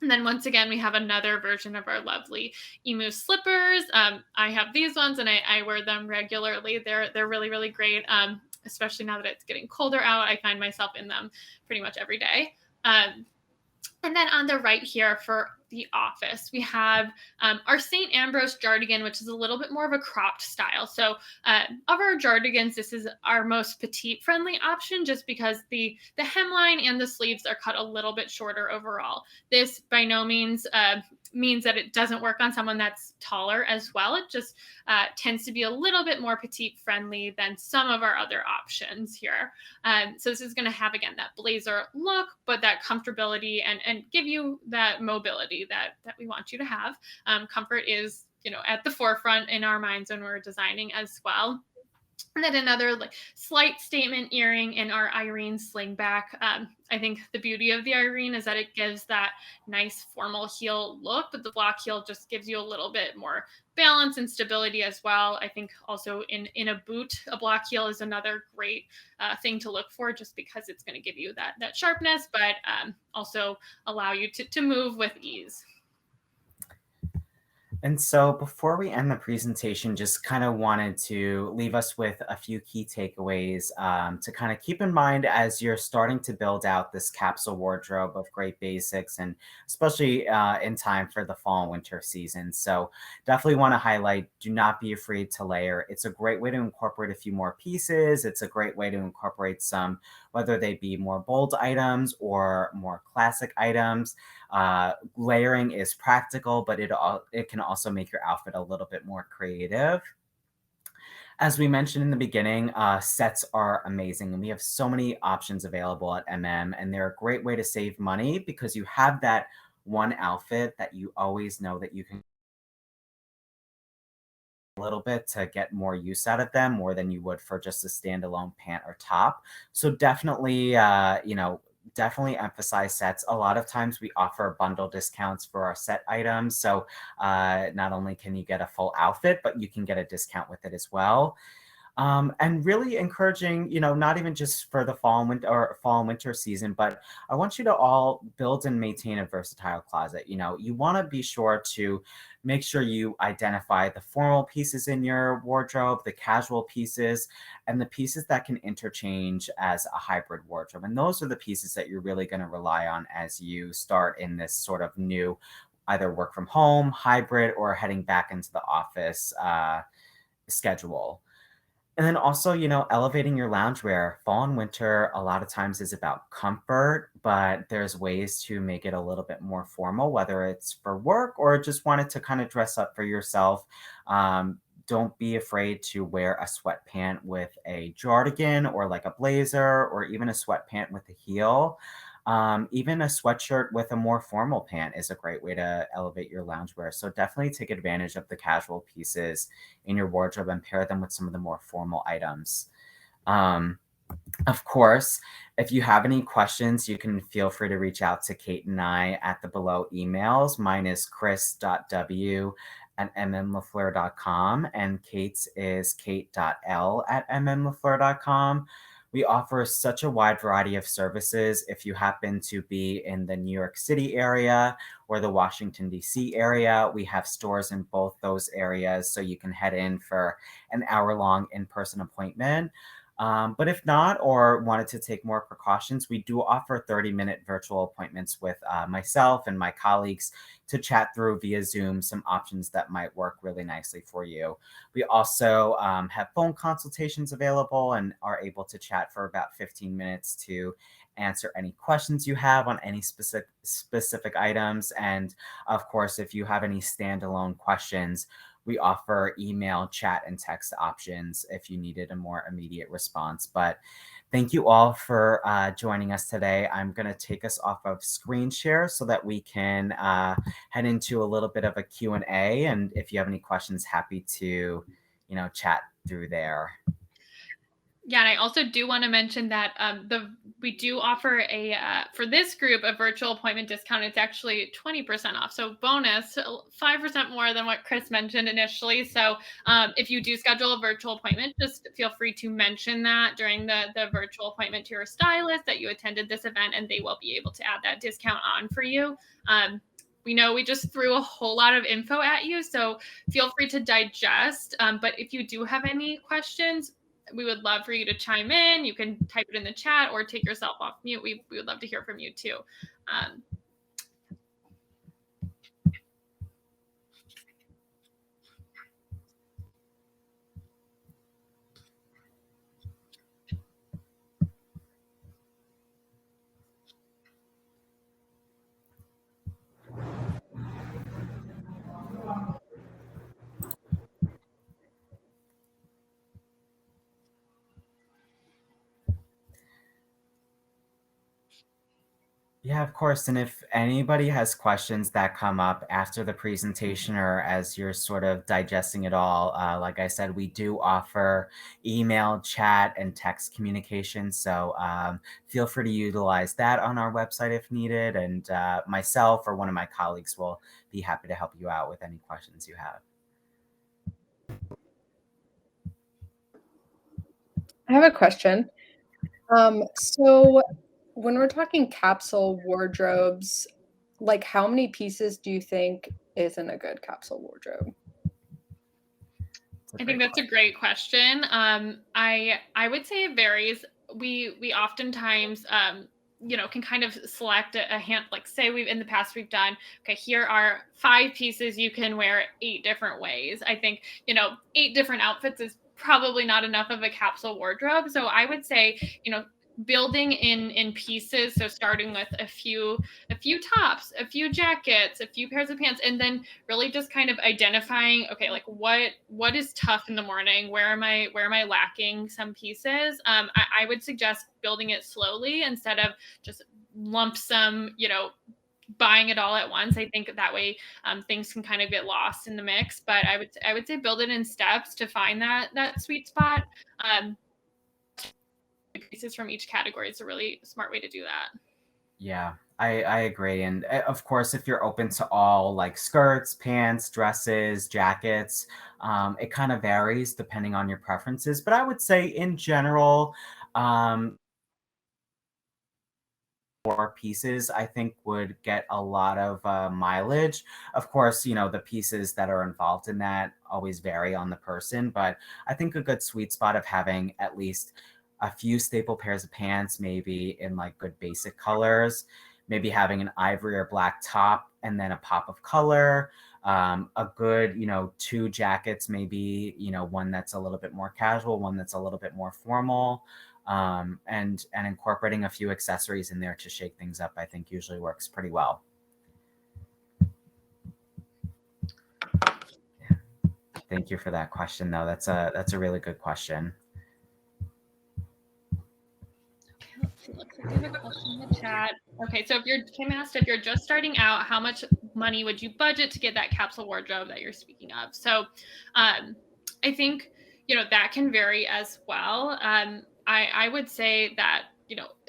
And then once again, we have another version of our lovely emu slippers. I have these ones and I wear them regularly. They're really, really great, especially now that it's getting colder out. I find myself in them pretty much every day. And then on the right here for the office, we have our St. Ambrose Jardigan, which is a little bit more of a cropped style. So of our Jardigans, this is our most petite friendly option just because the hemline and the sleeves are cut a little bit shorter overall. This by no means means that it doesn't work on someone that's taller as well. It just tends to be a little bit more petite friendly than some of our other options here. So this is going to have, again, that blazer look, but that comfortability and give you that mobility that we want you to have. Comfort is, at the forefront in our minds when we're designing as well. And then another like slight statement earring in our Irene slingback. I think the beauty of the Irene is that it gives that nice formal heel look, but the block heel just gives you a little bit more balance and stability as well. I think also in a boot, a block heel is another great thing to look for, just because it's going to give you that sharpness, but also allow you to move with ease. And so before we end the presentation, just kind of wanted to leave us with a few key takeaways to kind of keep in mind as you're starting to build out this capsule wardrobe of great basics, and especially in time for the fall and winter season. So definitely want to highlight, do not be afraid to layer. It's a great way to incorporate a few more pieces. It's a great way to incorporate some, whether they be more bold items or more classic items. Layering is practical, but it can also make your outfit a little bit more creative. As we mentioned in the beginning, sets are amazing, and we have so many options available at MM, and they're a great way to save money because you have that one outfit that you always know that you can a little bit to get more use out of them, more than you would for just a standalone pant or top. So definitely, definitely emphasize sets. A lot of times we offer bundle discounts for our set items. So not only can you get a full outfit, but you can get a discount with it as well. And really encouraging, not even just for the fall and winter season, but I want you to all build and maintain a versatile closet. You want to be sure to make sure you identify the formal pieces in your wardrobe, the casual pieces, and the pieces that can interchange as a hybrid wardrobe. And those are the pieces that you're really going to rely on as you start in this sort of new, either work from home, hybrid, or heading back into the office schedule. And then also, elevating your loungewear. Fall and winter, a lot of times, is about comfort, but there's ways to make it a little bit more formal, whether it's for work or just wanted to kind of dress up for yourself. Don't be afraid to wear a sweatpant with a jardigan or like a blazer, or even a sweatpant with a heel. Even a sweatshirt with a more formal pant is a great way to elevate your loungewear. So definitely take advantage of the casual pieces in your wardrobe and pair them with some of the more formal items. Um, of course, if you have any questions, you can feel free to reach out to Kate and I at the below emails. Mine is chris.w@mmmlefleur.com, and Kate's is kate.l@mmmlefleur.com. We offer such a wide variety of services. If you happen to be in the New York City area or the Washington, D.C. area, we have stores in both those areas, so you can head in for an hour-long in-person appointment. But if not, or wanted to take more precautions, we do offer 30-minute virtual appointments with myself and my colleagues to chat through via Zoom some options that might work really nicely for you. We also have phone consultations available and are able to chat for about 15 minutes to answer any questions you have on any specific items. And of course, if you have any standalone questions, we offer email, chat, and text options if you needed a more immediate response. But thank you all for joining us today. I'm going to take us off of screen share so that we can head into a little bit of a Q&A. And if you have any questions, happy to, chat through there. Yeah, and I also do want to mention that we do offer a for this group a virtual appointment discount. It's actually 20% off, so bonus 5% more than what Chris mentioned initially. So if you do schedule a virtual appointment, just feel free to mention that during the virtual appointment to your stylist that you attended this event, and they will be able to add that discount on for you. We know we just threw a whole lot of info at you, so feel free to digest. But if you do have any questions, we would love for you to chime in. You can type it in the chat or take yourself off mute. We would love to hear from you too. Um, Yeah, of course. And if anybody has questions that come up after the presentation or as you're sort of digesting it all, like I said, we do offer email, chat, and text communication. So feel free to utilize that on our website if needed. And myself or one of my colleagues will be happy to help you out with any questions you have. I have a question. So when we're talking capsule wardrobes, like how many pieces do you think is in a good capsule wardrobe? It's a I think great that's a question. great question. I would say it varies. We oftentimes can kind of select a hand, like say we've in the past we've done, okay, here are 5 pieces you can wear 8 different ways. I think, 8 different outfits is probably not enough of a capsule wardrobe. So I would say, building in pieces, so starting with a few tops, a few jackets, a few pairs of pants, and then really just kind of identifying, okay, like what is tough in the morning, where am I lacking some pieces. I would suggest building it slowly instead of just lump sum, buying it all at once. I think that way things can kind of get lost in the mix, but I would say build it in steps to find that sweet spot. um, Pieces from each category is a really smart way to do that. Yeah, I agree. And of course, if you're open to all like skirts, pants, dresses, jackets, it kind of varies depending on your preferences. But I would say in general, um, 4 pieces I think would get a lot of mileage. Of course, the pieces that are involved in that always vary on the person, but I think a good sweet spot of having at least a few staple pairs of pants, maybe in like good basic colors, maybe having an ivory or black top and then a pop of color. A good, 2 jackets, maybe, one that's a little bit more casual, one that's a little bit more formal, and incorporating a few accessories in there to shake things up, I think usually works pretty well. Thank you for that question, though. That's a really good question. Okay, let's see. Looks like we have a question in the chat. Okay, so Kim asked if you're just starting out, how much money would you budget to get that capsule wardrobe that you're speaking of? So, I think that can vary as well. I would say that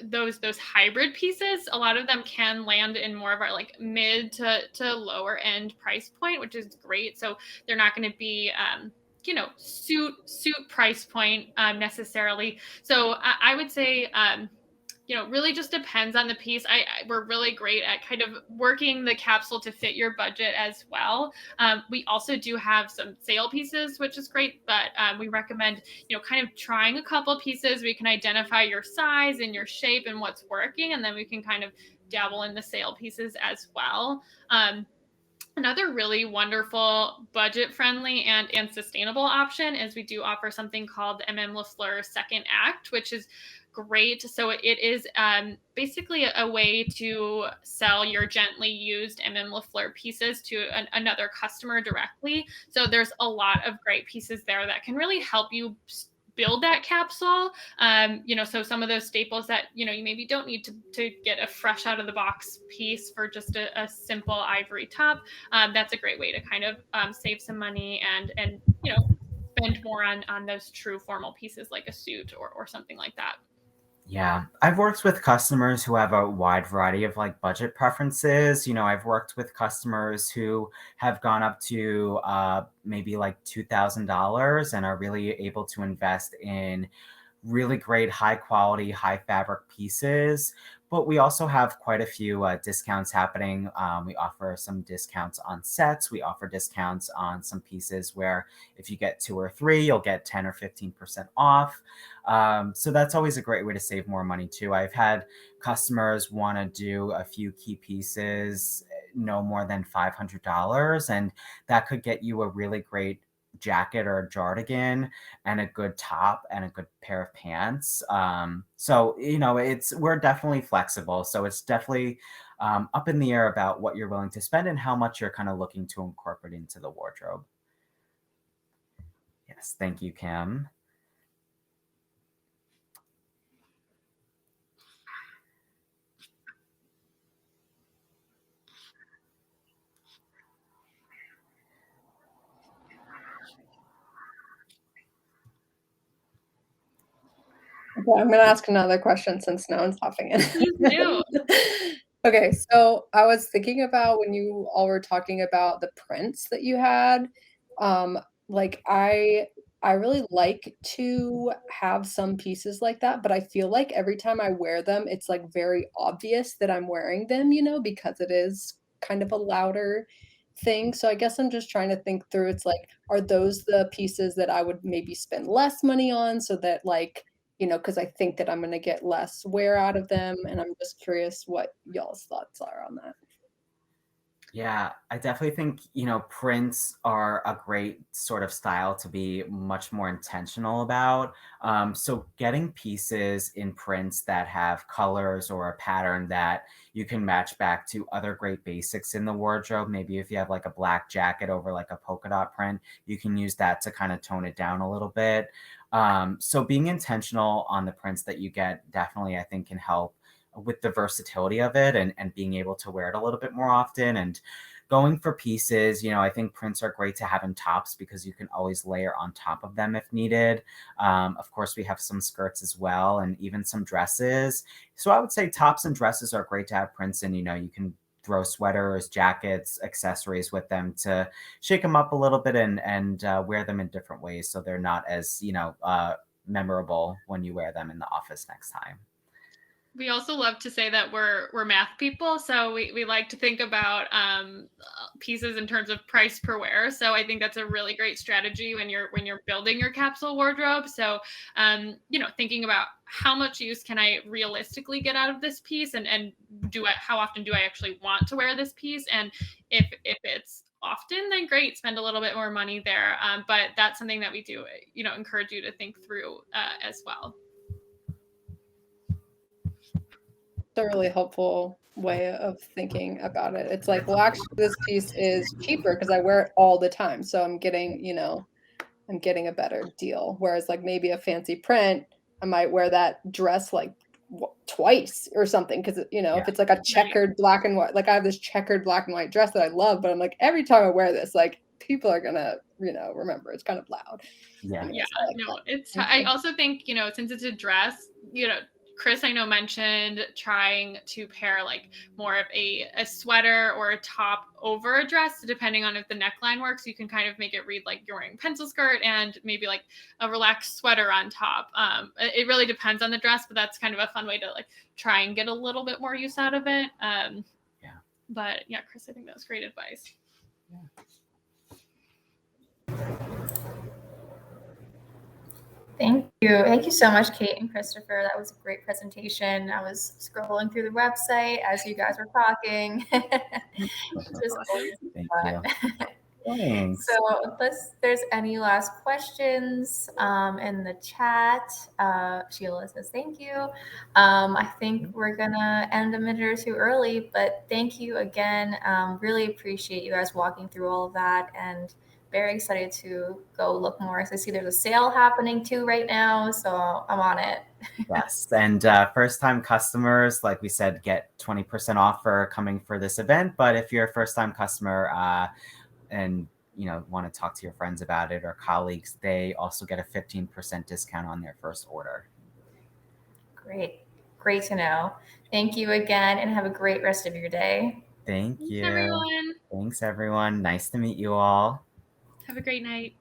those hybrid pieces, a lot of them can land in more of our like mid to lower end price point, which is great. So they're not going to be suit price point necessarily. So I would say, really just depends on the piece. We're really great at kind of working the capsule to fit your budget as well. We also do have some sale pieces, which is great, but we recommend, kind of trying a couple pieces. We can identify your size and your shape and what's working, and then we can kind of dabble in the sale pieces as well. Another really wonderful, budget friendly, and sustainable option is we do offer something called the M.M.LeFleur Second Act, which is great. So it is basically a way to sell your gently used M.M.LeFleur pieces to another customer directly. So there's a lot of great pieces there that can really help you build that capsule. So some of those staples that you maybe don't need to get a fresh out of the box piece for just a simple ivory top. That's a great way to kind of save some money and spend more on those true formal pieces like a suit or something like that. Yeah, I've worked with customers who have a wide variety of like budget preferences. I've worked with customers who have gone up to maybe like $2,000 and are really able to invest in really great high quality, high fabric pieces. But we also have quite a few discounts happening. We offer some discounts on sets. We offer discounts on some pieces where if you get 2 or 3, you'll get 10 or 15% off. So that's always a great way to save more money too. I've had customers want to do a few key pieces, no more than $500, and that could get you a really great jacket or a jardigan and a good top and a good pair of pants. So we're definitely flexible. So it's definitely up in the air about what you're willing to spend and how much you're kind of looking to incorporate into the wardrobe. Yes, thank you, Kim. Okay, I'm gonna ask another question since no one's hopping in. Please do. Okay, so I was thinking about when you all were talking about the prints that you had. Like I really like to have some pieces like that, but I feel like every time I wear them, it's like very obvious that I'm wearing them, because it is kind of a louder thing. So I guess I'm just trying to think through. It's like, are those the pieces that I would maybe spend less money on so that like, because I think that I'm gonna get less wear out of them, and I'm just curious what y'all's thoughts are on that. Yeah, I definitely think, prints are a great sort of style to be much more intentional about. So getting pieces in prints that have colors or a pattern that you can match back to other great basics in the wardrobe. Maybe if you have like a black jacket over like a polka dot print, you can use that to kind of tone it down a little bit. So being intentional on the prints that you get definitely, I think, can help with the versatility of it, and being able to wear it a little bit more often, and going for pieces. I think prints are great to have in tops because you can always layer on top of them if needed. Of course, we have some skirts as well, and even some dresses. So I would say tops and dresses are great to have prints in. You can throw sweaters, jackets, accessories with them to shake them up a little bit, and wear them in different ways so they're not as memorable when you wear them in the office next time. We also love to say that we're math people, so we like to think about pieces in terms of price per wear. So I think that's a really great strategy when you're building your capsule wardrobe. So thinking about how much use can I realistically get out of this piece, and how often do I actually want to wear this piece, and if it's often, then great, spend a little bit more money there. But that's something that we do encourage you to think through as well. A really helpful way of thinking about it. It's like, well, actually, this piece is cheaper because I wear it all the time, so I'm getting a better deal. Whereas, like maybe a fancy print, I might wear that dress like twice or something because if it's like a checkered black and white, like I have this checkered black and white dress that I love, but I'm like every time I wear this, like people are gonna remember it's kind of loud. Yeah. Anyways, Yeah, no, I also think, since it's a dress, Chris, I know, mentioned trying to pair like more of a sweater or a top over a dress, depending on if the neckline works. You can kind of make it read like you're wearing pencil skirt and maybe like a relaxed sweater on top. It really depends on the dress, but that's kind of a fun way to like try and get a little bit more use out of it. But yeah, Chris, I think that was great advice. Yeah. Thank you. Thank you so much, Kate and Christopher. That was a great presentation. I was scrolling through the website as you guys were talking. Just Thank you. Thanks. So unless there's any last questions in the chat, Sheila says thank you. I think we're gonna end a minute or two early, but thank you again. Really appreciate you guys walking through all of that, and very excited to go look more. So I see there's a sale happening too right now, so I'm on it. Yes, and first-time customers, like we said, get 20% off for coming for this event. But if you're a first-time customer and want to talk to your friends about it or colleagues, they also get a 15% discount on their first order. Great to know. Thank you again, and have a great rest of your day. Thank you. Everyone. Thanks, everyone. Nice to meet you all. Have a great night.